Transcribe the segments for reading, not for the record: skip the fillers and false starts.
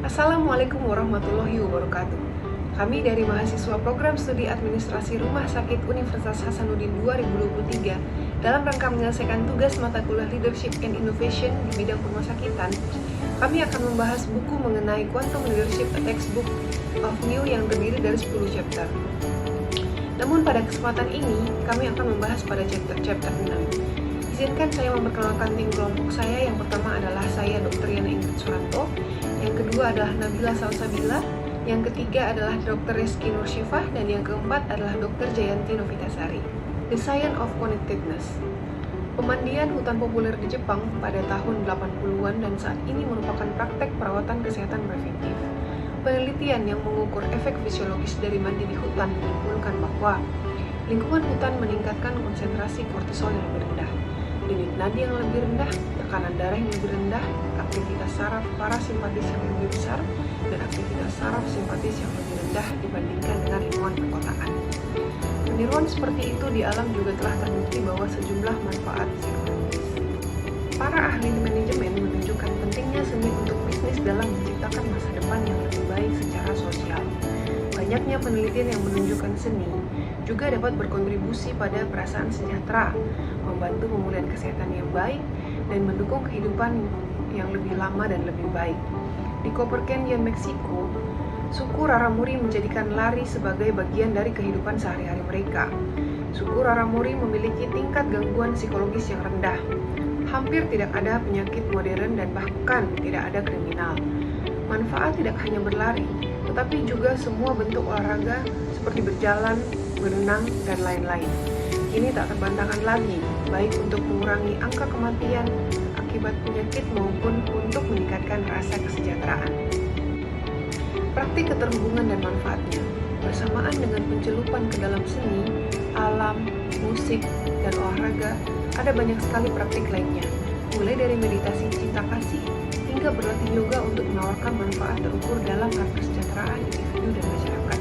Assalamualaikum warahmatullahi wabarakatuh. Kami dari mahasiswa program studi administrasi Rumah Sakit Universitas Hasanuddin 2023 dalam rangka menyelesaikan tugas mata kuliah Leadership and Innovation di bidang perumasakitan, kami akan membahas buku mengenai Quantum Leadership, a Textbook of New yang terdiri dari 10 chapter. Namun pada kesempatan ini, kami akan membahas pada chapter 6. Izinkan saya memperkenalkan tim kelompok saya. Yang pertama adalah saya Dr. Yana Ingrid Suranto, yang kedua adalah Nabila Salsabila, yang ketiga adalah Dr. Reski Nursyifah, dan yang keempat adalah Dr. Jayanti Novitasari. The Science of Connectedness. Pemandian hutan populer di Jepang pada tahun 80-an dan saat ini merupakan praktek perawatan kesehatan preventif. Penelitian yang mengukur efek fisiologis dari mandi di hutan menyimpulkan bahwa lingkungan hutan meningkatkan konsentrasi kortisol yang lebih rendah, denyut nadi yang lebih rendah, tekanan darah yang lebih rendah, aktivitas saraf parasimpatis yang lebih besar, dan aktivitas saraf simpatis yang lebih rendah dibandingkan dengan lingkungan perkotaan. Peniruan seperti itu di alam juga telah terbukti bahwa sejumlah manfaat psikologis. Para ahli manajemen menunjukkan pentingnya seni untuk bisnis dalam menciptakan masa depan yang lebih baik secara sosial. Banyaknya penelitian yang menunjukkan seni juga dapat berkontribusi pada perasaan sejahtera, membantu pemulihan kesehatan yang baik, dan mendukung kehidupan yang lebih lama dan lebih baik. Di Copper Canyon, Meksiko, suku Raramuri menjadikan lari sebagai bagian dari kehidupan sehari-hari mereka. Suku Raramuri memiliki tingkat gangguan psikologis yang rendah. Hampir tidak ada penyakit modern dan bahkan tidak ada kriminal. Manfaat tidak hanya berlari, tetapi juga semua bentuk olahraga seperti berjalan, berenang, dan lain-lain. Ini tak terbantahkan lagi, baik untuk mengurangi angka kematian akibat penyakit maupun untuk meningkatkan rasa kesejahteraan. Praktik keterhubungan dan manfaatnya, bersamaan dengan pencelupan ke dalam seni, alam, musik, dan olahraga, ada banyak sekali praktik lainnya, mulai dari meditasi cinta kasih hingga berlatih yoga untuk menawarkan manfaat terukur dalam hal kesejahteraan individu dan masyarakat.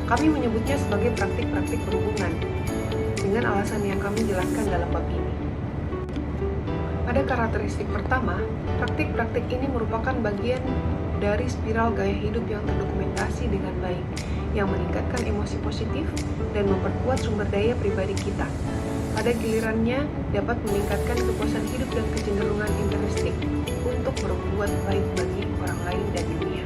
Kami menyebutnya sebagai praktik-praktik berhubungan, dengan alasan yang kami jelaskan dalam bab ini. Pada karakteristik pertama, praktik-praktik ini merupakan bagian dari spiral gaya hidup yang terdokumentasi dengan baik, yang meningkatkan emosi positif dan memperkuat sumber daya pribadi kita. Pada gilirannya, dapat meningkatkan kepuasan hidup dan kecenderungan intrinsik untuk berbuat baik bagi orang lain dan dunia.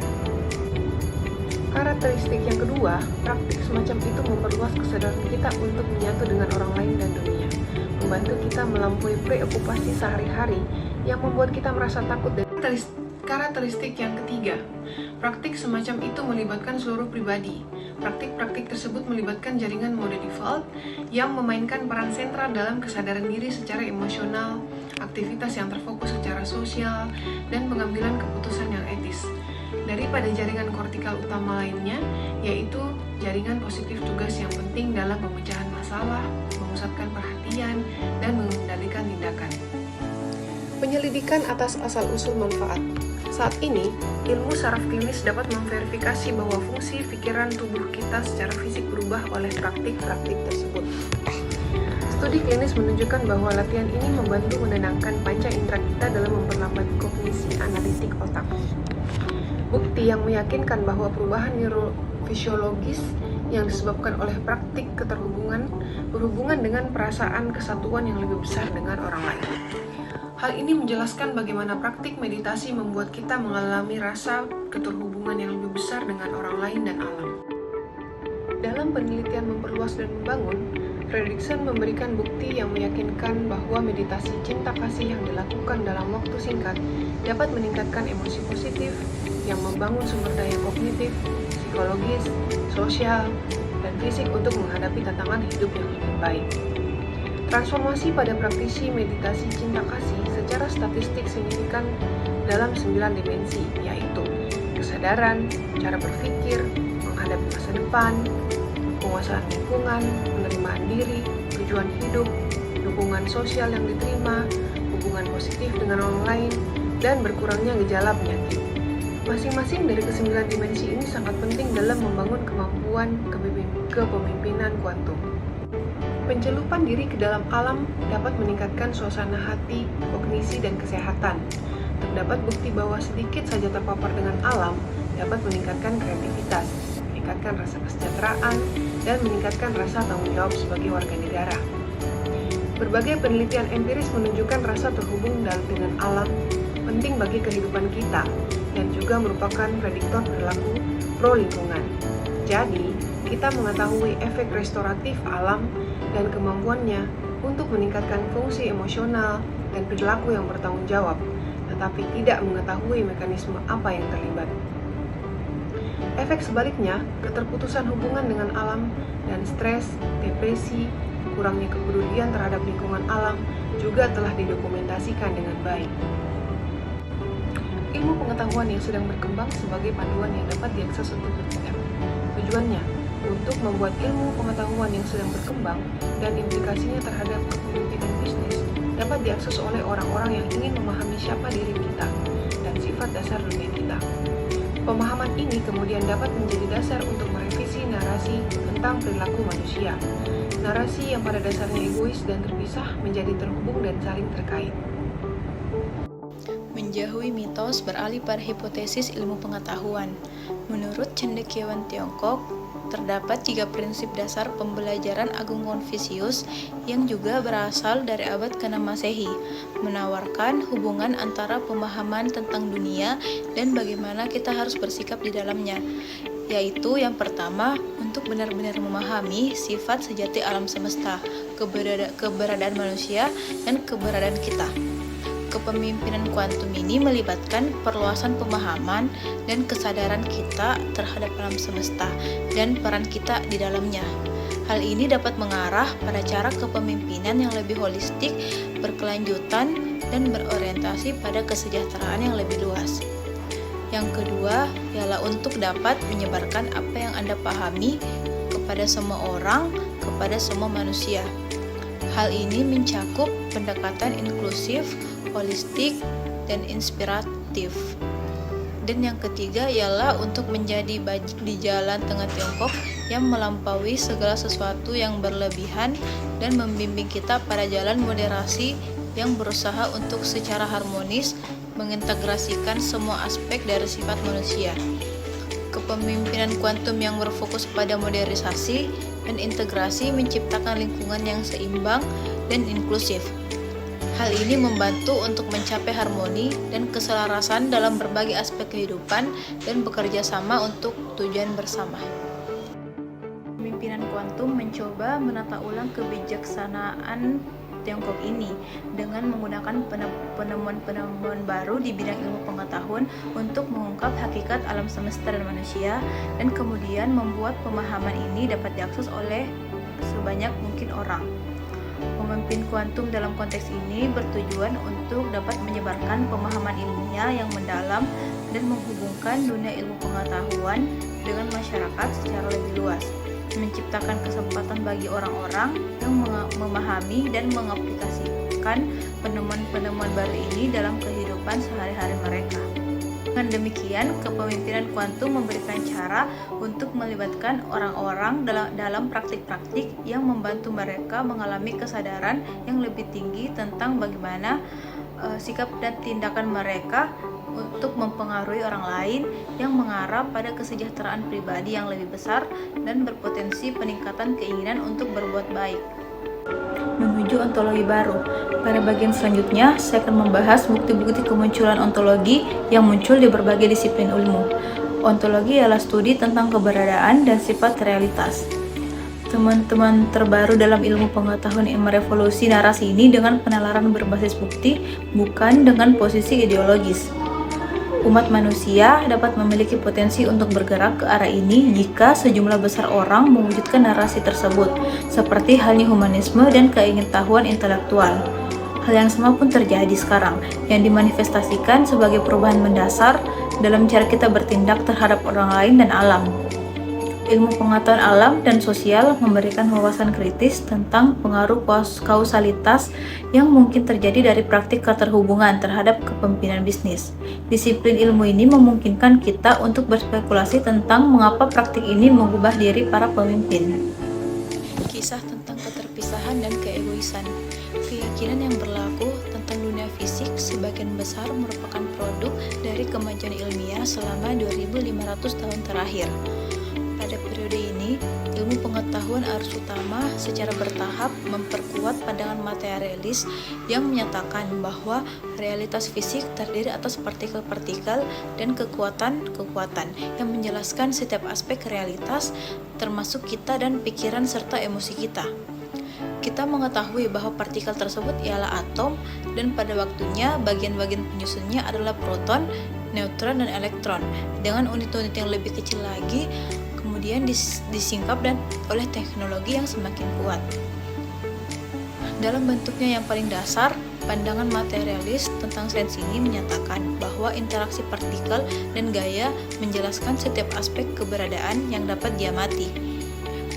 Karakteristik yang kedua, praktik semacam itu memperluas kesadaran kita untuk menyatu dengan orang lain dan dunia, membantu kita melampaui preokupasi sehari-hari yang membuat kita merasa takut. Dan karakteristik yang ketiga, praktik semacam itu melibatkan seluruh pribadi. Praktik-praktik tersebut melibatkan jaringan mode default yang memainkan peran sentral dalam kesadaran diri secara emosional, aktivitas yang terfokus secara sosial, dan pengambilan keputusan yang etis. Daripada jaringan kortikal utama lainnya, yaitu jaringan positif tugas yang penting dalam pemecahan masalah, memusatkan perhatian, dan mengendalikan tindakan. Penyelidikan atas asal-usul manfaat. Saat ini, ilmu saraf klinis dapat memverifikasi bahwa fungsi pikiran tubuh kita secara fisik berubah oleh praktik-praktik tersebut. Studi klinis menunjukkan bahwa latihan ini membantu menenangkan panca indera kita dalam memperlambat kognisi analitik otak. Bukti yang meyakinkan bahwa perubahan neurofisiologis yang disebabkan oleh praktik keterhubungan berhubungan dengan perasaan kesatuan yang lebih besar dengan orang lain. Hal ini menjelaskan bagaimana praktik meditasi membuat kita mengalami rasa keterhubungan yang lebih besar dengan orang lain dan alam. Dalam penelitian memperluas dan membangun, Fredrickson memberikan bukti yang meyakinkan bahwa meditasi cinta kasih yang dilakukan dalam waktu singkat dapat meningkatkan emosi positif yang membangun sumber daya kognitif, psikologis, sosial, dan fisik untuk menghadapi tantangan hidup yang lebih baik. Transformasi pada praktisi meditasi cinta kasih secara statistik signifikan dalam 9 dimensi, yaitu kesadaran, cara berpikir, menghadapi masa depan, penguasaan lingkungan, penerimaan diri, tujuan hidup, dukungan sosial yang diterima, hubungan positif dengan orang lain, dan berkurangnya gejala penyakit. Masing-masing dari ke-9 dimensi ini sangat penting dalam membangun kemampuan kepemimpinan kuantum. Pencelupan diri ke dalam alam dapat meningkatkan suasana hati, kognisi, dan kesehatan. terdapat bukti bahwa sedikit saja terpapar dengan alam dapat meningkatkan kreativitas, meningkatkan rasa kesejahteraan, dan meningkatkan rasa tanggung jawab sebagai warga negara. Berbagai penelitian empiris menunjukkan rasa terhubung dengan alam penting bagi kehidupan kita dan juga merupakan prediktor perilaku pro lingkungan. Jadi, kita mengetahui efek restoratif alam dan kemampuannya untuk meningkatkan fungsi emosional dan perilaku yang bertanggung jawab, tetapi tidak mengetahui mekanisme apa yang terlibat. Efek sebaliknya, keterputusan hubungan dengan alam dan stres, depresi, kurangnya kepedulian terhadap lingkungan alam juga telah didokumentasikan dengan baik. Ilmu pengetahuan yang sedang berkembang sebagai panduan yang dapat diakses untuk bertindak. Tujuannya untuk membuat ilmu pengetahuan yang sedang berkembang dan implikasinya terhadap kepemimpinan bisnis dapat diakses oleh orang-orang yang ingin memahami siapa diri kita dan sifat dasar dunia kita. Pemahaman ini kemudian dapat menjadi dasar untuk merevisi narasi tentang perilaku manusia. Narasi yang pada dasarnya egois dan terpisah menjadi terhubung dan saling terkait. Menjauhi mitos beralih pada hipotesis ilmu pengetahuan. Menurut cendekiawan Tiongkok, terdapat 3 prinsip dasar pembelajaran Agung Konfusius yang juga berasal dari abad ke-6 Masehi, menawarkan hubungan antara pemahaman tentang dunia dan bagaimana kita harus bersikap di dalamnya, yaitu yang pertama, untuk benar-benar memahami sifat sejati alam semesta, keberadaan manusia, dan keberadaan kita. Kepemimpinan kuantum ini melibatkan perluasan pemahaman dan kesadaran kita terhadap alam semesta dan peran kita di dalamnya. Hal ini dapat mengarah pada cara kepemimpinan yang lebih holistik, berkelanjutan, dan berorientasi pada kesejahteraan yang lebih luas. Yang kedua, ialah untuk dapat menyebarkan apa yang Anda pahami kepada semua orang, kepada semua manusia. Hal ini mencakup pendekatan inklusif, holistik, dan inspiratif. Dan yang ketiga ialah untuk menjadi bajik di jalan tengah Tiongkok yang melampaui segala sesuatu yang berlebihan dan membimbing kita pada jalan moderasi yang berusaha untuk secara harmonis mengintegrasikan semua aspek dari sifat manusia. Kepemimpinan kuantum yang berfokus pada modernisasi dan integrasi menciptakan lingkungan yang seimbang dan inklusif. Hal ini membantu untuk mencapai harmoni dan keselarasan dalam berbagai aspek kehidupan dan bekerja sama untuk tujuan bersama. Pemimpinan kuantum mencoba menata ulang kebijaksanaan Tiongkok ini dengan menggunakan penemuan-penemuan baru di bidang ilmu pengetahuan untuk mengungkap hakikat alam semesta dan manusia, dan kemudian membuat pemahaman ini dapat diakses oleh sebanyak mungkin orang. Pemimpin kuantum dalam konteks ini bertujuan untuk dapat menyebarkan pemahaman ilmiah yang mendalam dan menghubungkan dunia ilmu pengetahuan dengan masyarakat secara lebih luas, menciptakan kesempatan bagi orang-orang yang memahami dan mengaplikasikan penemuan-penemuan baru ini dalam kehidupan sehari-hari mereka. Dengan demikian, kepemimpinan kuantum memberikan cara untuk melibatkan orang-orang dalam praktik-praktik yang membantu mereka mengalami kesadaran yang lebih tinggi tentang bagaimana sikap dan tindakan mereka untuk mempengaruhi orang lain yang mengarah pada kesejahteraan pribadi yang lebih besar dan berpotensi peningkatan keinginan untuk berbuat baik. Menuju ontologi baru. Pada bagian selanjutnya, saya akan membahas bukti-bukti kemunculan ontologi yang muncul di berbagai disiplin ilmu. Ontologi ialah studi tentang keberadaan dan sifat realitas. Teman-teman terbaru dalam ilmu pengetahuan yang merevolusi narasi ini dengan penalaran berbasis bukti, bukan dengan posisi ideologis. Umat manusia dapat memiliki potensi untuk bergerak ke arah ini jika sejumlah besar orang mewujudkan narasi tersebut, seperti halnya humanisme dan keingintahuan intelektual. Hal yang sama pun terjadi sekarang, yang dimanifestasikan sebagai perubahan mendasar dalam cara kita bertindak terhadap orang lain dan alam. Ilmu pengetahuan alam dan sosial memberikan wawasan kritis tentang pengaruh kausalitas yang mungkin terjadi dari praktik keterhubungan terhadap kepemimpinan bisnis. Disiplin ilmu ini memungkinkan kita untuk berspekulasi tentang mengapa praktik ini mengubah diri para pemimpin. Kisah tentang keterpisahan dan keegoisan. Keyakinan yang berlaku tentang dunia fisik sebagian besar merupakan dari kemajuan ilmiah selama 2500 tahun terakhir. Pada periode ini, ilmu pengetahuan arus utama secara bertahap memperkuat pandangan materialis yang menyatakan bahwa realitas fisik terdiri atas partikel-partikel dan kekuatan-kekuatan yang menjelaskan setiap aspek realitas, termasuk kita dan pikiran serta emosi kita. Kita mengetahui bahwa partikel tersebut ialah atom, dan pada waktunya bagian-bagian penyusunnya adalah proton, neutron, dan elektron. Dengan unit-unit yang lebih kecil lagi, kemudian disingkap dan oleh teknologi yang semakin kuat. Dalam bentuknya yang paling dasar, pandangan materialis tentang sains ini menyatakan bahwa interaksi partikel dan gaya menjelaskan setiap aspek keberadaan yang dapat diamati.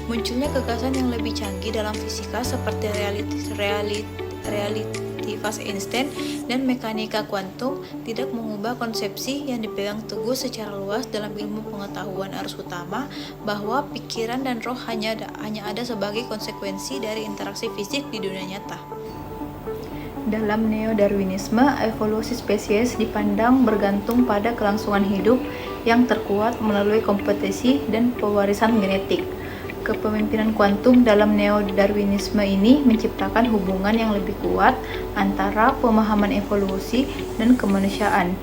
Munculnya gagasan yang lebih canggih dalam fisika seperti relativitas Einstein dan mekanika kuantum tidak mengubah konsepsi yang dipegang teguh secara luas dalam ilmu pengetahuan arus utama bahwa pikiran dan roh hanya ada sebagai konsekuensi dari interaksi fisik di dunia nyata. Dalam neo-Darwinisme, evolusi spesies dipandang bergantung pada kelangsungan hidup yang terkuat melalui kompetisi dan pewarisan genetik. Kepemimpinan kuantum dalam neo-Darwinisme ini menciptakan hubungan yang lebih kuat antara pemahaman evolusi dan kemanusiaan.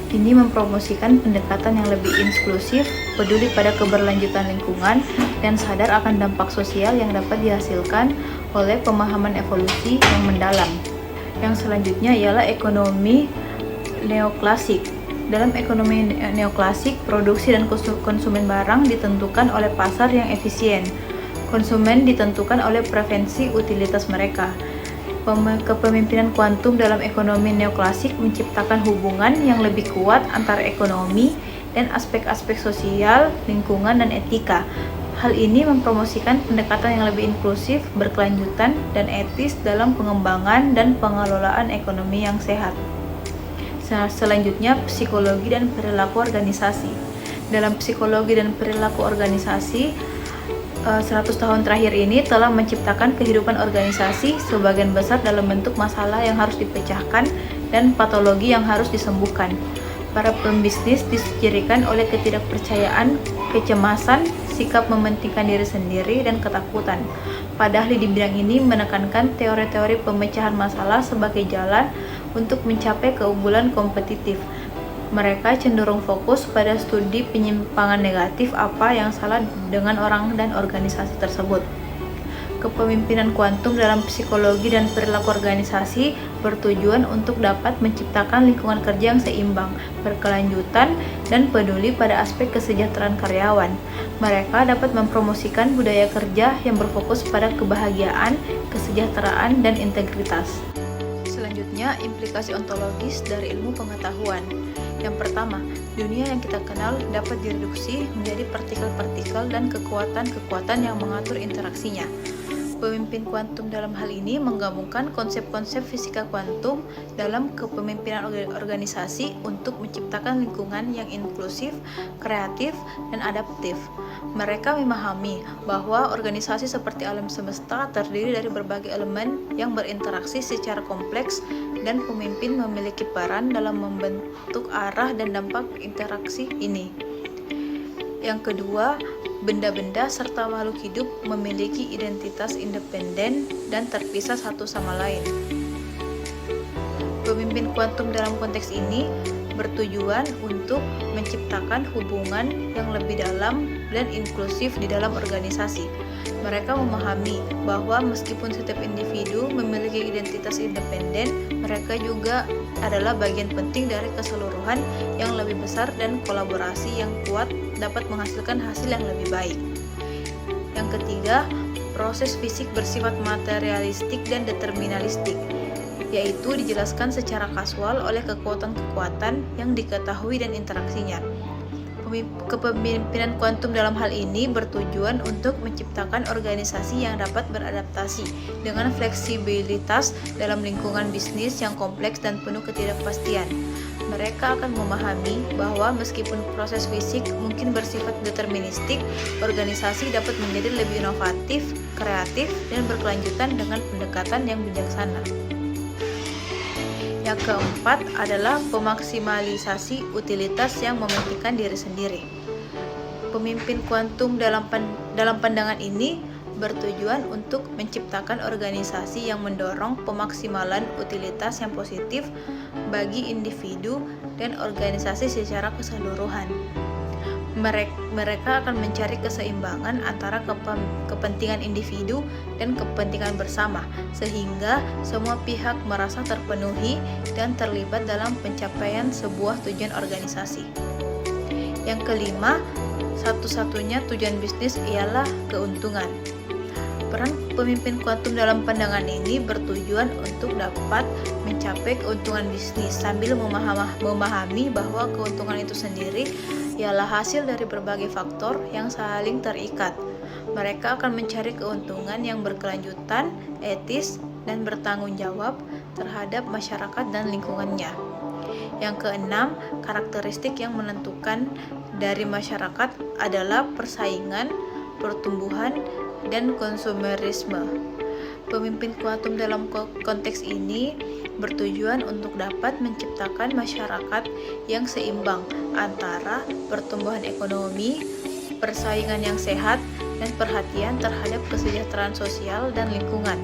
Ini mempromosikan pendekatan yang lebih inklusif, peduli pada keberlanjutan lingkungan, dan sadar akan dampak sosial yang dapat dihasilkan oleh pemahaman evolusi yang mendalam. Yang selanjutnya ialah ekonomi neoklasik. Dalam ekonomi neoklasik, produksi dan konsumen barang ditentukan oleh pasar yang efisien. Konsumen ditentukan oleh preferensi utilitas mereka. Kepemimpinan kuantum dalam ekonomi neoklasik menciptakan hubungan yang lebih kuat antara ekonomi dan aspek-aspek sosial, lingkungan, dan etika. Hal ini mempromosikan pendekatan yang lebih inklusif, berkelanjutan, dan etis dalam pengembangan dan pengelolaan ekonomi yang sehat. Selanjutnya, psikologi dan perilaku organisasi. Dalam psikologi dan perilaku organisasi, 100 tahun terakhir ini telah menciptakan kehidupan organisasi sebagian besar dalam bentuk masalah yang harus dipecahkan dan patologi yang harus disembuhkan. Para pembisnis dicirikan oleh ketidakpercayaan, kecemasan, sikap mementingkan diri sendiri, dan ketakutan. Para ahli di bidang ini menekankan teori-teori pemecahan masalah sebagai jalan untuk mencapai keunggulan kompetitif. Mereka cenderung fokus pada studi penyimpangan negatif apa yang salah dengan orang dan organisasi tersebut. Kepemimpinan kuantum dalam psikologi dan perilaku organisasi bertujuan untuk dapat menciptakan lingkungan kerja yang seimbang, berkelanjutan, dan peduli pada aspek kesejahteraan karyawan. Mereka dapat mempromosikan budaya kerja yang berfokus pada kebahagiaan, kesejahteraan, dan integritas. Selanjutnya, implikasi ontologis dari ilmu pengetahuan. Yang pertama, dunia yang kita kenal dapat direduksi menjadi partikel-partikel dan kekuatan-kekuatan yang mengatur interaksinya. Pemimpin kuantum dalam hal ini menggabungkan konsep-konsep fisika kuantum dalam kepemimpinan organisasi untuk menciptakan lingkungan yang inklusif, kreatif, dan adaptif. Mereka memahami bahwa organisasi seperti alam semesta terdiri dari berbagai elemen yang berinteraksi secara kompleks dan pemimpin memiliki peran dalam membentuk arah dan dampak interaksi ini. Yang kedua, benda-benda serta makhluk hidup memiliki identitas independen dan terpisah satu sama lain. Pemimpin kuantum dalam konteks ini bertujuan untuk menciptakan hubungan yang lebih dalam dan inklusif di dalam organisasi. Mereka memahami bahwa meskipun setiap individu memiliki identitas independen, mereka juga adalah bagian penting dari keseluruhan yang lebih besar dan kolaborasi yang kuat dapat menghasilkan hasil yang lebih baik. Yang ketiga, proses fisik bersifat materialistik dan deterministik, yaitu dijelaskan secara kasual oleh kekuatan-kekuatan yang diketahui dan interaksinya. Kepemimpinan kuantum dalam hal ini bertujuan untuk menciptakan organisasi yang dapat beradaptasi dengan fleksibilitas dalam lingkungan bisnis yang kompleks dan penuh ketidakpastian. Mereka akan memahami bahwa meskipun proses fisik mungkin bersifat deterministik, organisasi dapat menjadi lebih inovatif, kreatif, dan berkelanjutan dengan pendekatan yang bijaksana. Yang keempat adalah pemaksimalisasi utilitas yang mementingkan diri sendiri. Pemimpin kuantum dalam pandangan ini bertujuan untuk menciptakan organisasi yang mendorong pemaksimalan utilitas yang positif bagi individu dan organisasi secara keseluruhan. Mereka akan mencari keseimbangan antara kepentingan individu dan kepentingan bersama, sehingga semua pihak merasa terpenuhi dan terlibat dalam pencapaian sebuah tujuan organisasi. Yang kelima, satu-satunya tujuan bisnis ialah keuntungan. Peran pemimpin kuantum dalam pandangan ini bertujuan untuk dapat mencapai keuntungan bisnis sambil memahami bahwa keuntungan itu sendiri ialah hasil dari berbagai faktor yang saling terikat. Mereka akan mencari keuntungan yang berkelanjutan, etis, dan bertanggung jawab terhadap masyarakat dan lingkungannya. Yang keenam, karakteristik yang menentukan dari masyarakat adalah persaingan, pertumbuhan, dan konsumerisme. Pemimpin kuantum dalam konteks ini bertujuan untuk dapat menciptakan masyarakat yang seimbang antara pertumbuhan ekonomi, persaingan yang sehat, dan perhatian terhadap kesejahteraan sosial dan lingkungan.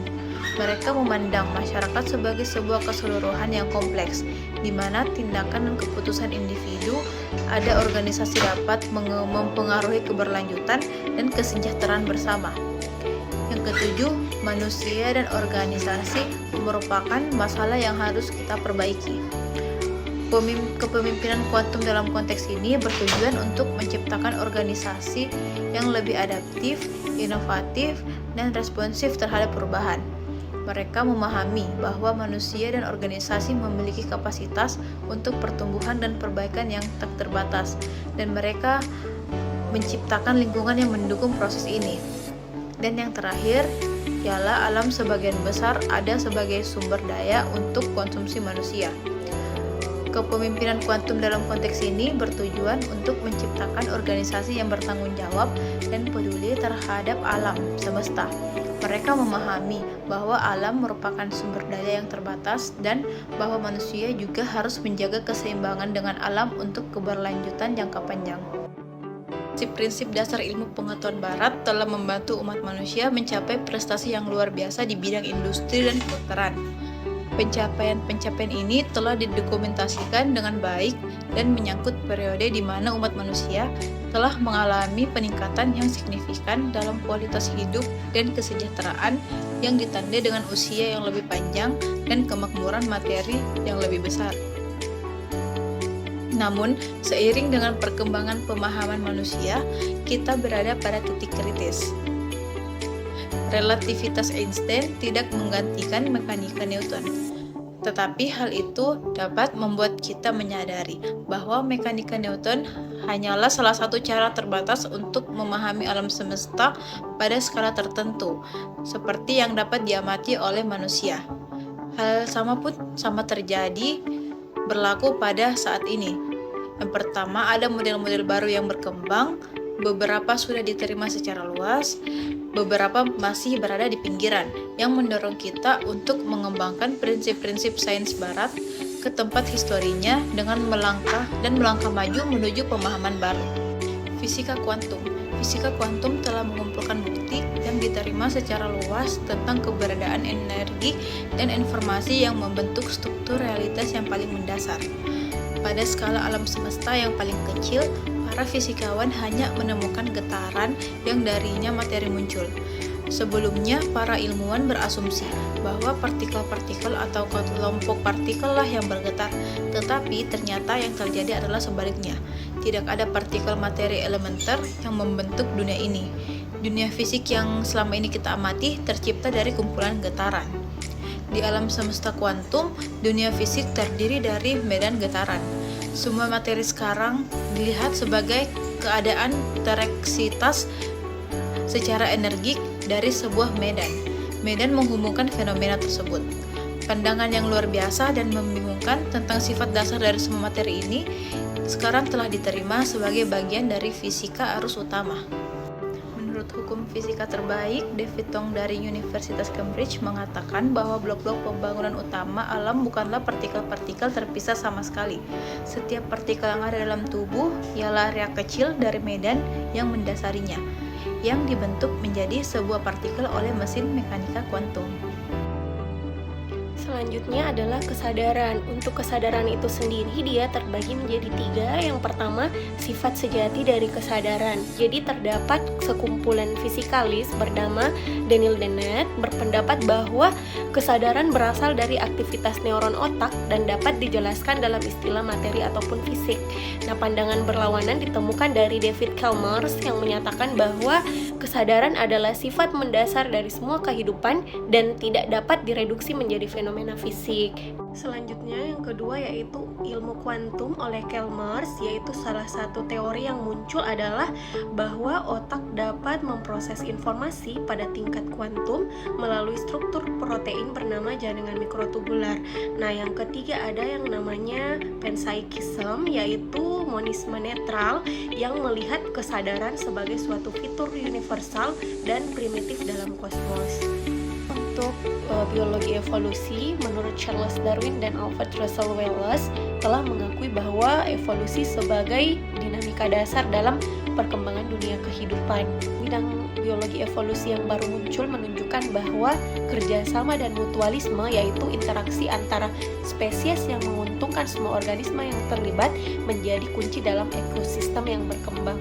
Mereka memandang masyarakat sebagai sebuah keseluruhan yang kompleks, di mana tindakan dan keputusan individu ada organisasi dapat mempengaruhi keberlanjutan dan kesejahteraan bersama. Yang ketujuh, manusia dan organisasi merupakan masalah yang harus kita perbaiki. Kepemimpinan kuantum dalam konteks ini bertujuan untuk menciptakan organisasi yang lebih adaptif, inovatif, dan responsif terhadap perubahan. Mereka memahami bahwa manusia dan organisasi memiliki kapasitas untuk pertumbuhan dan perbaikan yang tak terbatas, dan mereka menciptakan lingkungan yang mendukung proses ini. Dan yang terakhir, ialah alam sebagian besar ada sebagai sumber daya untuk konsumsi manusia. Kepemimpinan kuantum dalam konteks ini bertujuan untuk menciptakan organisasi yang bertanggung jawab dan peduli terhadap alam semesta. Mereka memahami bahwa alam merupakan sumber daya yang terbatas dan bahwa manusia juga harus menjaga keseimbangan dengan alam untuk keberlanjutan jangka panjang. Prinsip dasar ilmu pengetahuan barat telah membantu umat manusia mencapai prestasi yang luar biasa di bidang industri dan kedokteran. Pencapaian ini telah didokumentasikan dengan baik dan menyangkut periode di mana umat manusia telah mengalami peningkatan yang signifikan dalam kualitas hidup dan kesejahteraan yang ditandai dengan usia yang lebih panjang dan kemakmuran materi yang lebih besar. Namun, seiring dengan perkembangan pemahaman manusia, kita berada pada titik kritis. Relativitas Einstein tidak menggantikan mekanika Newton, tetapi hal itu dapat membuat kita menyadari bahwa mekanika Newton hanyalah salah satu cara terbatas untuk memahami alam semesta pada skala tertentu, seperti yang dapat diamati oleh manusia. Hal sama terjadi berlaku pada saat ini. Yang pertama, ada model-model baru yang berkembang, beberapa sudah diterima secara luas, beberapa masih berada di pinggiran, yang mendorong kita untuk mengembangkan prinsip-prinsip sains barat ke tempat historinya dengan melangkah maju menuju pemahaman baru. Fisika kuantum. Fisika kuantum telah mengumpulkan bukti yang diterima secara luas tentang keberadaan energi dan informasi yang membentuk struktur realitas yang paling mendasar. Pada skala alam semesta yang paling kecil, para fisikawan hanya menemukan getaran yang darinya materi muncul. Sebelumnya, para ilmuwan berasumsi bahwa partikel-partikel atau kelompok partikel lah yang bergetar, tetapi ternyata yang terjadi adalah sebaliknya. Tidak ada partikel materi elementer yang membentuk dunia ini. Dunia fisik yang selama ini kita amati tercipta dari kumpulan getaran. Di alam semesta kuantum, dunia fisik terdiri dari medan getaran. Semua materi sekarang dilihat sebagai keadaan tereksitas secara energik dari sebuah medan. Medan menghubungkan fenomena tersebut. Pandangan yang luar biasa dan membingungkan tentang sifat dasar dari semua materi ini sekarang telah diterima sebagai bagian dari fisika arus utama. Menurut Menurut hukum fisika terbaik, David Tong dari Universitas Cambridge mengatakan bahwa blok-blok pembangunan utama alam bukanlah partikel-partikel terpisah sama sekali. Setiap partikel yang ada dalam tubuh ialah area kecil dari medan yang mendasarinya, yang dibentuk menjadi sebuah partikel oleh mesin mekanika kuantum. Selanjutnya adalah kesadaran. Untuk kesadaran itu sendiri dia terbagi menjadi 3. Yang pertama, sifat sejati dari kesadaran. Jadi terdapat sekumpulan fisikalis bernama Daniel Dennett berpendapat bahwa kesadaran berasal dari aktivitas neuron otak dan dapat dijelaskan dalam istilah materi ataupun fisik. Nah, pandangan berlawanan ditemukan dari David Chalmers yang menyatakan bahwa kesadaran adalah sifat mendasar dari semua kehidupan dan tidak dapat direduksi menjadi fenomena fisik. Selanjutnya yang kedua yaitu ilmu kuantum oleh Chalmers, yaitu salah satu teori yang muncul adalah bahwa otak dapat memproses informasi pada tingkat kuantum melalui struktur protein bernama jaringan mikrotubular. Nah, yang ketiga ada yang namanya panpsychism, yaitu monisme netral yang melihat kesadaran sebagai suatu fitur universal dan primitif dalam kosmos. Untuk biologi evolusi, menurut Charles Darwin dan Alfred Russel Wallace telah mengakui bahwa evolusi sebagai dinamika dasar dalam perkembangan dunia kehidupan. Bidang biologi evolusi yang baru muncul menunjukkan bahwa kerjasama dan mutualisme, yaitu interaksi antara spesies yang menguntungkan semua organisme yang terlibat, menjadi kunci dalam ekosistem yang berkembang.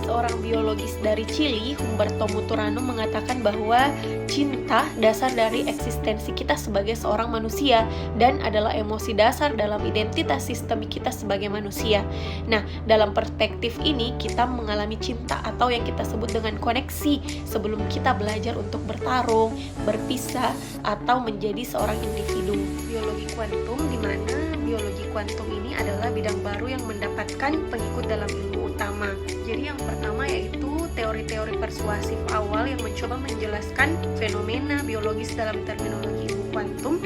Seorang biologis dari Chili, Humberto Maturana, mengatakan bahwa cinta dasar dari eksistensi kita sebagai seorang manusia dan adalah emosi dasar dalam identitas sistemik kita sebagai manusia. Nah, dalam perspektif ini kita mengalami cinta atau yang kita sebut dengan koneksi sebelum kita belajar untuk bertarung, berpisah, atau menjadi seorang individu. Biologi kuantum, di mana biologi kuantum ini adalah bidang baru yang mendapatkan pengikut dalam ilmu utama. Jadi yang pertama yaitu teori-teori persuasif awal yang mencoba menjelaskan fenomena biologis dalam terminologi ilmu kuantum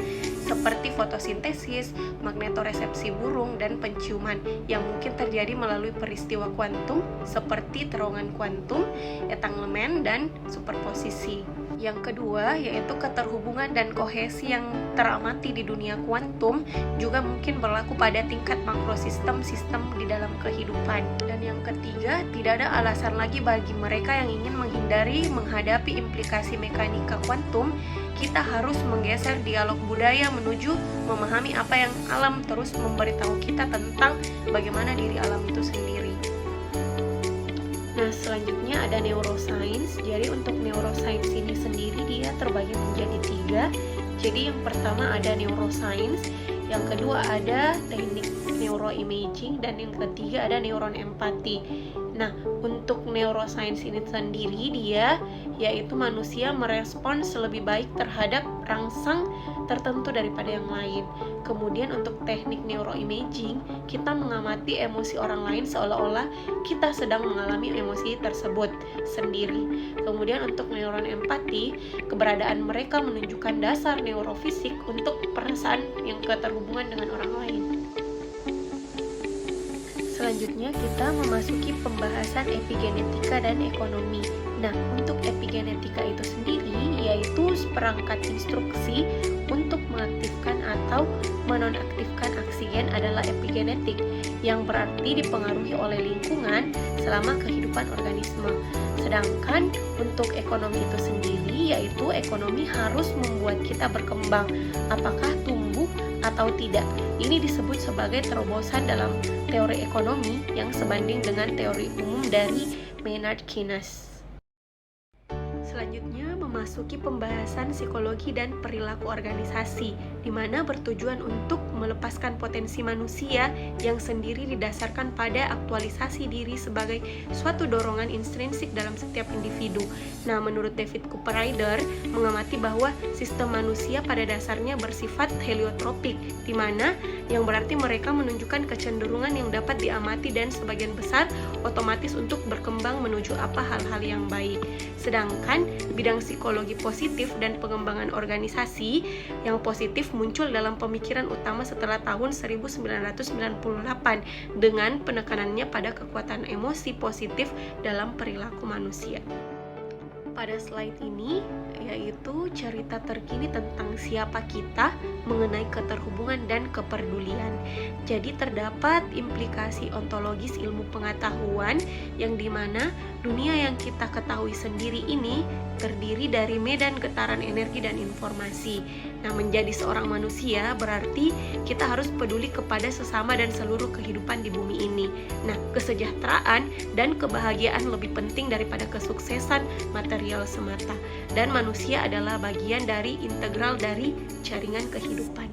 seperti fotosintesis, magnetoresepsi burung, dan penciuman yang mungkin terjadi melalui peristiwa kuantum seperti terowongan kuantum, entanglement, dan superposisi. Yang kedua yaitu keterhubungan dan kohesi yang teramati di dunia kuantum juga mungkin berlaku pada tingkat makrosistem sistem di dalam kehidupan. Dan yang ketiga, tidak ada alasan lagi bagi mereka yang ingin menghindari menghadapi implikasi mekanika kuantum. Kita harus menggeser dialog budaya menuju memahami apa yang alam terus memberitahu kita tentang bagaimana diri alam itu sendiri. Nah, selanjutnya ada neuroscience. Jadi untuk neuroscience ini sendiri dia terbagi menjadi 3. Jadi yang pertama ada neuroscience, yang kedua ada teknik neuroimaging, dan yang ketiga ada neuron empati. Nah, untuk neuroscience ini sendiri dia yaitu manusia merespons lebih baik terhadap rangsang tertentu daripada yang lain. Kemudian untuk teknik neuroimaging, kita mengamati emosi orang lain seolah-olah kita sedang mengalami emosi tersebut sendiri. Kemudian untuk neuron empati, keberadaan mereka menunjukkan dasar neurofisik untuk perasaan yang keterhubungan dengan orang lain. Selanjutnya kita memasuki pembahasan epigenetika dan ekonomi. Nah, untuk epigenetika itu sendiri yaitu seperangkat instruksi untuk mengaktifkan atau menonaktifkan oksigen adalah epigenetik, yang berarti dipengaruhi oleh lingkungan selama kehidupan organisme. Sedangkan untuk ekonomi itu sendiri yaitu ekonomi harus membuat kita berkembang, apakah tumbuh atau tidak. Ini disebut sebagai terobosan dalam teori ekonomi yang sebanding dengan teori umum dari Maynard Keynes. Selanjutnya memasuki pembahasan psikologi dan perilaku organisasi, di mana bertujuan untuk melepaskan potensi manusia yang sendiri didasarkan pada aktualisasi diri sebagai suatu dorongan intrinsik dalam setiap individu. Nah, menurut David Cooper-Ryder mengamati bahwa sistem manusia pada dasarnya bersifat heliotropik, di mana yang berarti mereka menunjukkan kecenderungan yang dapat diamati dan sebagian besar otomatis untuk berkembang menuju hal-hal yang baik. Sedangkan bidang psikologi positif dan pengembangan organisasi yang positif muncul dalam pemikiran utama setelah tahun 1998 dengan penekanannya pada kekuatan emosi positif dalam perilaku manusia. pada slide ini yaitu cerita terkini tentang siapa kita mengenai keterhubungan dan kepedulian. Jadi terdapat implikasi ontologis ilmu pengetahuan yang dimana dunia yang kita ketahui sendiri ini terdiri dari medan getaran energi dan informasi. Nah, menjadi seorang manusia berarti kita harus peduli kepada sesama dan seluruh kehidupan di bumi ini. Nah, kesejahteraan dan kebahagiaan lebih penting daripada kesuksesan material semata. Dan manusia adalah bagian dari integral dari jaringan kehidupan.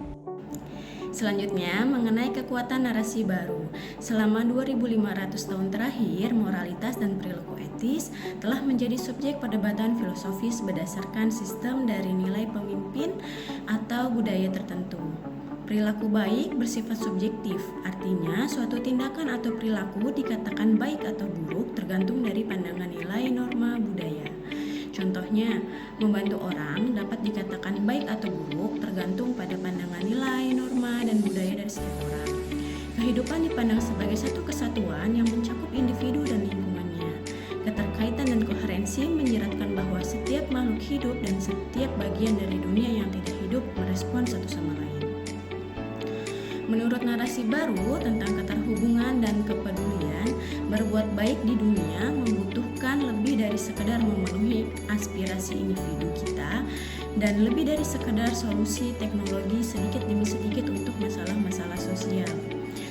Selanjutnya, mengenai kekuatan narasi baru. Selama 2500 tahun terakhir, moralitas dan perilaku etis telah menjadi subjek perdebatan filosofis berdasarkan sistem dari nilai pemimpin atau budaya tertentu. Perilaku baik bersifat subjektif, artinya suatu tindakan atau perilaku dikatakan baik atau buruk tergantung dari pandangan nilai norma budaya. Contohnya, membantu orang dapat dikatakan baik atau buruk tergantung pada pandangan nilai, norma, dan budaya dari setiap orang. Kehidupan dipandang sebagai satu kesatuan yang mencakup individu dan lingkungannya. Keterkaitan dan koherensi menyiratkan bahwa setiap makhluk hidup dan setiap bagian dari dunia yang tidak hidup merespon satu sama lain. Menurut narasi baru tentang keterhubungan dan kepedulian, berbuat baik di dunia membutuhkan lebih dari sekedar memenuhi aspirasi individu kita dan lebih dari sekedar solusi teknologi sedikit demi sedikit untuk masalah-masalah sosial.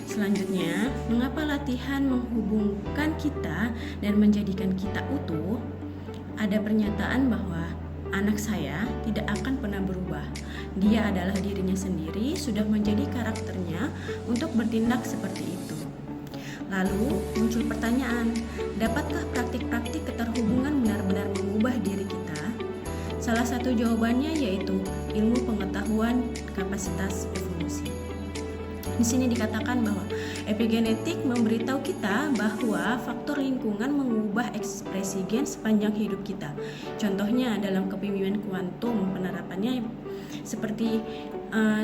Selanjutnya, mengapa latihan menghubungkan kita dan menjadikan kita utuh? Ada pernyataan bahwa anak saya tidak akan pernah berubah. Dia adalah dirinya sendiri, sudah menjadi karakternya untuk bertindak seperti itu. Lalu muncul pertanyaan, dapatkah praktik-praktik keterhubungan benar-benar mengubah diri kita? Salah satu jawabannya yaitu ilmu pengetahuan kapasitas evolusi. Di sini dikatakan bahwa epigenetik memberitahu kita bahwa faktor lingkungan mengubah ekspresi gen sepanjang hidup kita. Contohnya dalam kepemimpinan kuantum, penerapannya seperti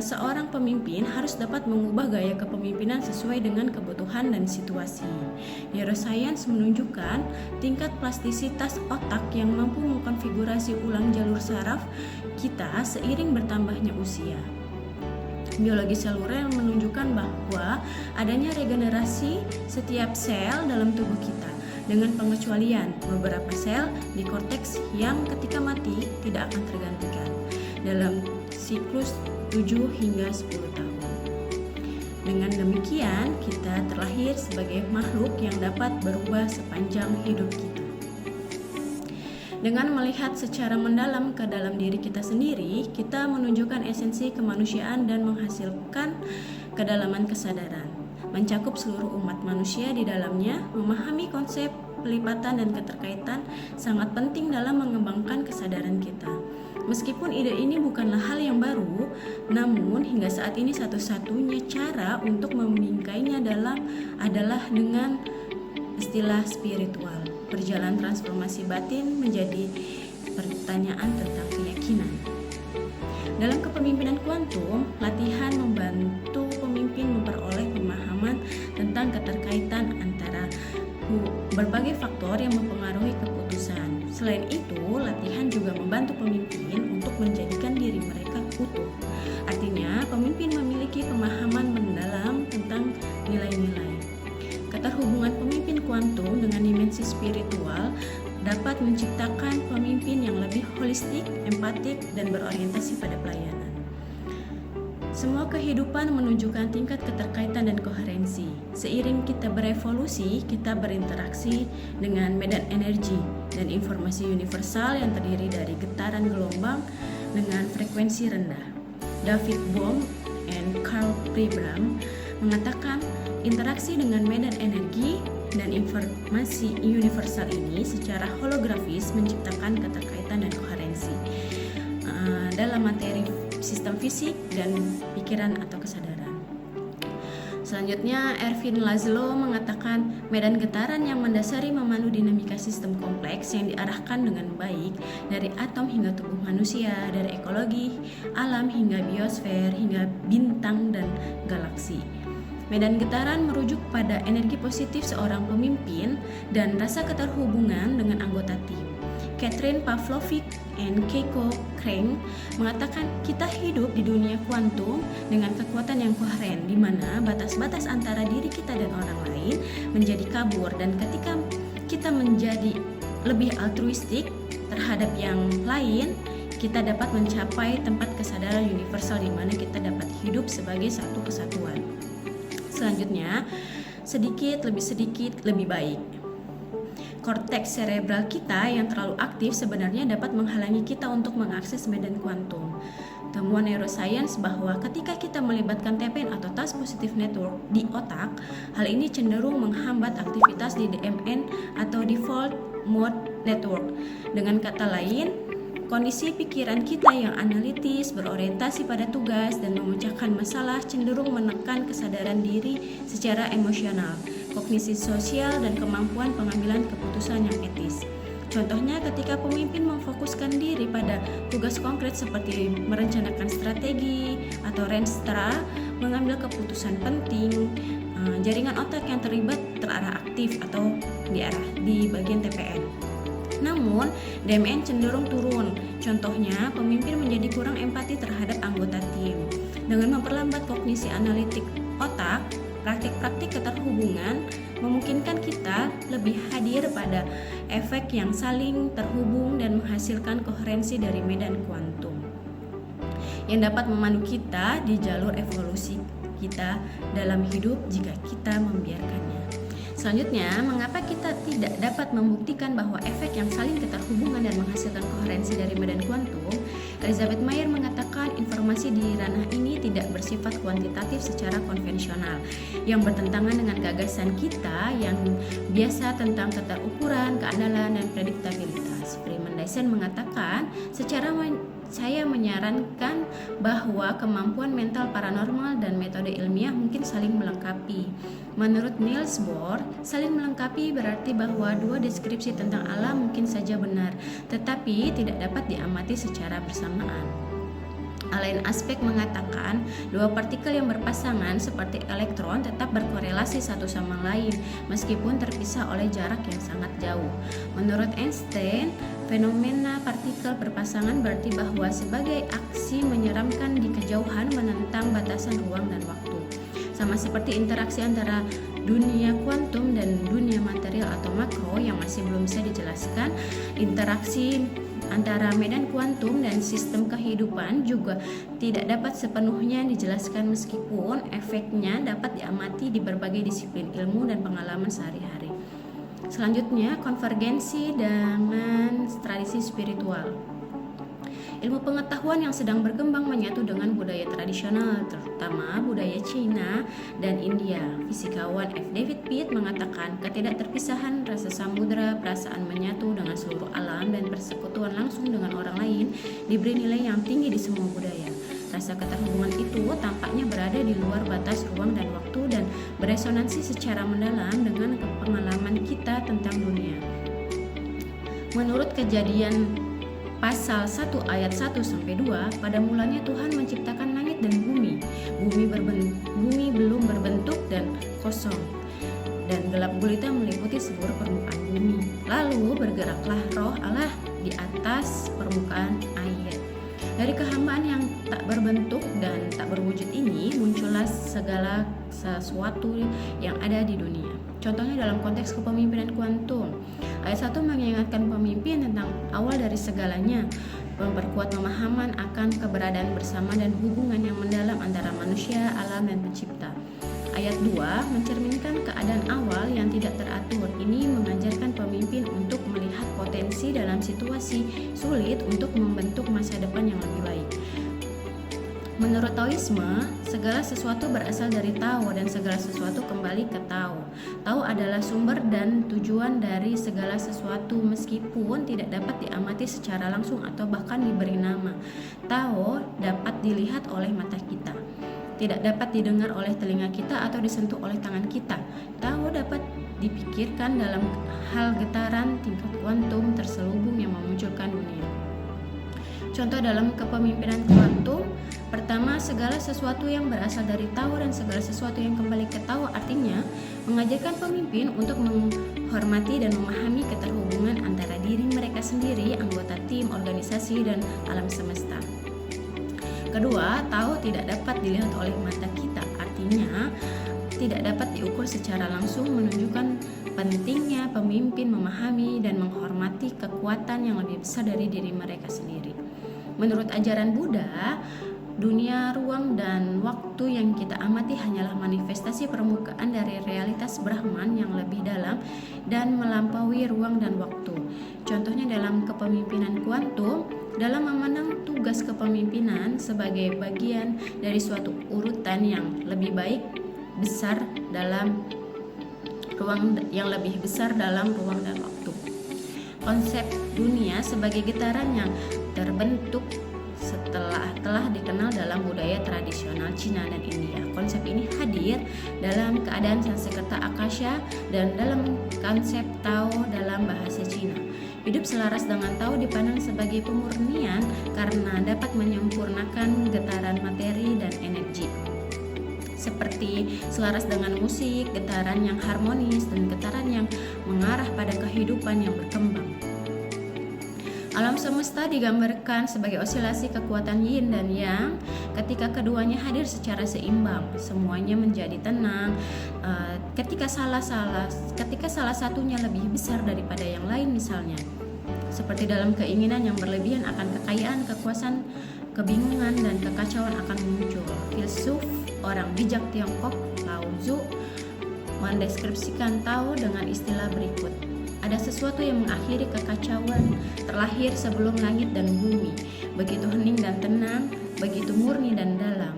seorang pemimpin harus dapat mengubah gaya kepemimpinan sesuai dengan kebutuhan dan situasi. Neuroscience menunjukkan tingkat plastisitas otak yang mampu mengkonfigurasi ulang jalur saraf kita seiring bertambahnya usia. Biologi seluler menunjukkan bahwa adanya regenerasi setiap sel dalam tubuh kita dengan pengecualian beberapa sel di korteks yang ketika mati tidak akan tergantikan dalam siklus 7 hingga 10 tahun. Dengan demikian, kita terlahir sebagai makhluk yang dapat berubah sepanjang hidup kita. Dengan melihat secara mendalam ke dalam diri kita sendiri, kita menunjukkan esensi kemanusiaan dan menghasilkan kedalaman kesadaran. Mencakup seluruh umat manusia di dalamnya, memahami konsep pelipatan dan keterkaitan sangat penting dalam mengembangkan kesadaran kita. Meskipun ide ini bukanlah hal yang baru, namun hingga saat ini satu-satunya cara untuk membingkainya adalah dengan istilah spiritual. Perjalanan transformasi batin menjadi pertanyaan tentang keyakinan. Dalam kepemimpinan kuantum, latihan membantu pemimpin memperoleh pemahaman tentang keterkaitan antara berbagai faktor yang mempengaruhi keputusan. Selain itu, latihan juga membantu pemimpin untuk menjadikan diri mereka utuh. Artinya, pemimpin memiliki pemahaman mendalam tentang nilai-nilai. Keterhubungan pemimpin kuantum dengan dimensi spiritual dapat menciptakan pemimpin yang lebih holistik, empatik, dan berorientasi pada pelayanan. Semua kehidupan menunjukkan tingkat keterkaitan dan koherensi. Seiring kita berevolusi, kita berinteraksi dengan medan energi dan informasi universal yang terdiri dari getaran gelombang dengan frekuensi rendah. David Bohm and Carl Pribram mengatakan interaksi dengan medan energi dan informasi universal ini secara holografis menciptakan keterkaitan dan koherensi dalam materi sistem fisik dan pikiran atau kesadaran. Selanjutnya, Ervin Laszlo mengatakan medan getaran yang mendasari memandu dinamika sistem kompleks yang diarahkan dengan baik dari atom hingga tubuh manusia, dari ekologi, alam hingga biosfer, hingga bintang dan galaksi. Medan getaran merujuk pada energi positif seorang pemimpin dan rasa keterhubungan dengan anggota tim. Catherine Pavlovic and Keiko Kreng mengatakan kita hidup di dunia kuantum dengan kekuatan yang koheren, di mana batas-batas antara diri kita dan orang lain menjadi kabur, dan ketika kita menjadi lebih altruistik terhadap yang lain, kita dapat mencapai tempat kesadaran universal di mana kita dapat hidup sebagai satu kesatuan. Selanjutnya, sedikit lebih baik. Korteks serebral kita yang terlalu aktif sebenarnya dapat menghalangi kita untuk mengakses medan kuantum. Temuan neuroscience bahwa ketika kita melibatkan TPN atau Task Positive Network di otak, hal ini cenderung menghambat aktivitas di DMN atau Default Mode Network. Dengan kata lain, kondisi pikiran kita yang analitis, berorientasi pada tugas, dan memecahkan masalah cenderung menekan kesadaran diri secara emosional, kognisi sosial, dan kemampuan pengambilan keputusan yang etis. Contohnya ketika pemimpin memfokuskan diri pada tugas konkret seperti merencanakan strategi atau renstra, mengambil keputusan penting, jaringan otak yang terlibat terarah aktif atau diarah di bagian TPN. Namun, DMN cenderung turun. Contohnya, pemimpin menjadi kurang empati terhadap anggota tim. Dengan memperlambat kognisi analitik otak, praktik-praktik keterhubungan memungkinkan kita lebih hadir pada efek yang saling terhubung dan menghasilkan koherensi dari medan kuantum yang dapat memandu kita di jalur evolusi kita dalam hidup jika kita membiarkannya. Selanjutnya, mengapa kita tidak dapat membuktikan bahwa efek yang saling keterhubungan dan menghasilkan koherensi dari medan kuantum? Elizabeth Mayer mengatakan informasi di ranah ini tidak bersifat kuantitatif secara konvensional, yang bertentangan dengan gagasan kita yang biasa tentang keterukuran, keandalan, dan prediktabilitas. Freeman Dyson mengatakan, saya menyarankan bahwa kemampuan mental paranormal dan metode ilmiah mungkin saling melengkapi. Menurut Niels Bohr, saling melengkapi berarti bahwa dua deskripsi tentang alam mungkin saja benar, tetapi tidak dapat diamati secara bersamaan. Alain Aspect mengatakan dua partikel yang berpasangan seperti elektron tetap berkorelasi satu sama lain meskipun terpisah oleh jarak yang sangat jauh. Menurut Einstein, fenomena partikel berpasangan berarti bahwa sebagai aksi menyeramkan di kejauhan menentang batasan ruang dan waktu. Sama seperti interaksi antara dunia kuantum dan dunia material atau makro yang masih belum bisa dijelaskan, interaksi antara medan kuantum dan sistem kehidupan juga tidak dapat sepenuhnya dijelaskan meskipun efeknya dapat diamati di berbagai disiplin ilmu dan pengalaman sehari-hari. Selanjutnya, konvergensi dengan tradisi spiritual. Ilmu pengetahuan yang sedang berkembang menyatu dengan budaya tradisional, terutama budaya Cina dan India. Fisikawan F. David Pitt mengatakan ketidakterpisahan rasa samudera, perasaan menyatu dengan seluruh alam, dan persekutuan langsung dengan orang lain diberi nilai yang tinggi di semua budaya. Rasa keterhubungan itu tampaknya berada di luar batas ruang dan waktu dan beresonansi secara mendalam dengan pengalaman kita tentang dunia. Menurut Kejadian Pasal 1 ayat 1-2, pada mulanya Tuhan menciptakan langit dan bumi. Bumi belum berbentuk dan kosong, dan gelap gulita meliputi seluruh permukaan bumi. Lalu bergeraklah roh Allah di atas permukaan air. Dari kehambaan yang tak berbentuk dan tak berwujud ini muncullah segala sesuatu yang ada di dunia. Contohnya dalam konteks kepemimpinan kuantum. Ayat 1 mengingatkan pemimpin tentang awal dari segalanya, memperkuat pemahaman akan keberadaan bersama dan hubungan yang mendalam antara manusia, alam, dan pencipta. Ayat 2 mencerminkan keadaan awal yang tidak teratur. Ini mengajarkan pemimpin untuk melihat potensi dalam situasi sulit untuk membentuk masa depan yang lebih baik. Menurut Taoisme, segala sesuatu berasal dari Tao dan segala sesuatu kembali ke Tao. Tao adalah sumber dan tujuan dari segala sesuatu meskipun tidak dapat diamati secara langsung atau bahkan diberi nama. Tao dapat dilihat oleh mata kita, tidak dapat didengar oleh telinga kita atau disentuh oleh tangan kita. Tao dapat dipikirkan dalam hal getaran tingkat kuantum terselubung yang memunculkan dunia. Contoh dalam kepemimpinan kuantum, pertama, segala sesuatu yang berasal dari Tao dan segala sesuatu yang kembali ke Tao, artinya mengajarkan pemimpin untuk hormati dan memahami keterhubungan antara diri mereka sendiri, anggota tim, organisasi, dan alam semesta. Kedua, tahu tidak dapat dilihat oleh mata kita, artinya tidak dapat diukur secara langsung, menunjukkan pentingnya pemimpin memahami dan menghormati kekuatan yang lebih besar dari diri mereka sendiri. Menurut ajaran Buddha, dunia, ruang, dan waktu yang kita amati hanyalah manifestasi permukaan dari realitas Brahman yang lebih dalam dan melampaui ruang dan waktu. Contohnya dalam kepemimpinan kuantum, dalam memandang tugas kepemimpinan sebagai bagian dari suatu urutan yang lebih baik besar dalam ruang ruang dan waktu. Konsep dunia sebagai getaran yang terbentuk telah dikenal dalam budaya tradisional Cina dan India. Konsep ini hadir dalam keadaan Sanskerta Akasha dan dalam konsep Tao dalam bahasa Cina. Hidup selaras dengan Tao dipandang sebagai pemurnian karena dapat menyempurnakan getaran materi dan energi. Seperti selaras dengan musik, getaran yang harmonis, dan getaran yang mengarah pada kehidupan yang berkembang. Alam semesta digambarkan sebagai osilasi kekuatan yin dan yang. Ketika keduanya hadir secara seimbang, semuanya menjadi tenang. Ketika salah satunya lebih besar daripada yang lain, misalnya seperti dalam keinginan yang berlebihan akan kekayaan, kekuasaan, kebingungan, dan kekacauan akan muncul. Filsuf orang bijak Tiongkok Lao Tzu mendeskripsikan Tao dengan istilah berikut: ada sesuatu yang mengakhiri kekacauan, terlahir sebelum langit dan bumi, begitu hening dan tenang, begitu murni dan dalam,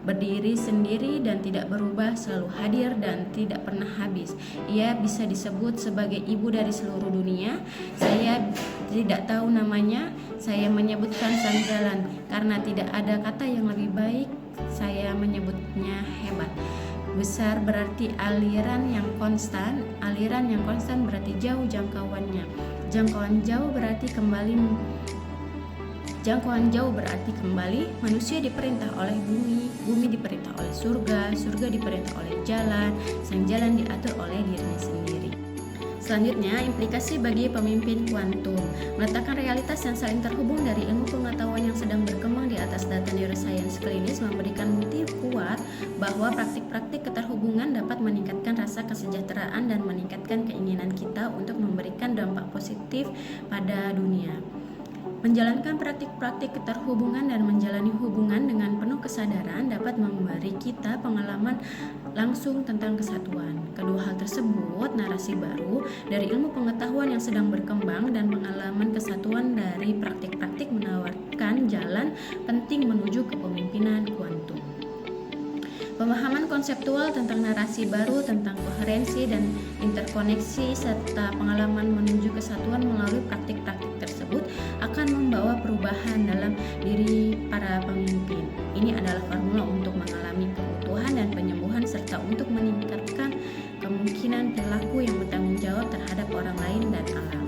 berdiri sendiri dan tidak berubah, selalu hadir dan tidak pernah habis. Ia bisa disebut sebagai ibu dari seluruh dunia. Saya tidak tahu namanya, saya menyebutkan sang jalan, karena tidak ada kata yang lebih baik, saya menyebutnya hebat. Besar berarti aliran yang konstan berarti jauh jangkauan jauh berarti kembali. Manusia diperintah oleh bumi diperintah oleh surga diperintah oleh jalan, sang jalan diatur oleh dirinya sendiri. Selanjutnya, implikasi bagi pemimpin kuantum. Meletakkan realitas yang saling terhubung dari ilmu pengetahuan yang sedang berkembang di atas data neuroscience klinis memberikan bukti kuat bahwa praktik-praktik keterhubungan dapat meningkatkan rasa kesejahteraan dan meningkatkan keinginan kita untuk memberikan dampak positif pada dunia. Menjalankan praktik-praktik keterhubungan dan menjalani hubungan dengan penuh kesadaran dapat memberi kita pengalaman langsung tentang kesatuan. Kedua hal tersebut, narasi baru dari ilmu pengetahuan yang sedang berkembang dan pengalaman kesatuan dari praktik-praktik menawarkan jalan penting menuju kepemimpinan kuantum. Pemahaman konseptual tentang narasi baru, tentang koherensi dan interkoneksi, serta pengalaman menuju kesatuan melalui praktik-praktik tersebut akan membawa perubahan dalam diri para pemimpin. Ini adalah formula untuk mengalami keutuhan dan penyembuhan serta untuk meningkatkan kemungkinan perilaku yang bertanggung jawab terhadap orang lain dan alam.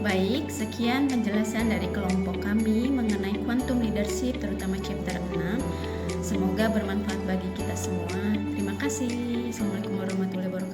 Baik, sekian penjelasan dari kelompok kami mengenai quantum leadership, terutama chapter 6. Semoga bermanfaat bagi kita semua. Terima kasih. Assalamualaikum warahmatullahi wabarakatuh.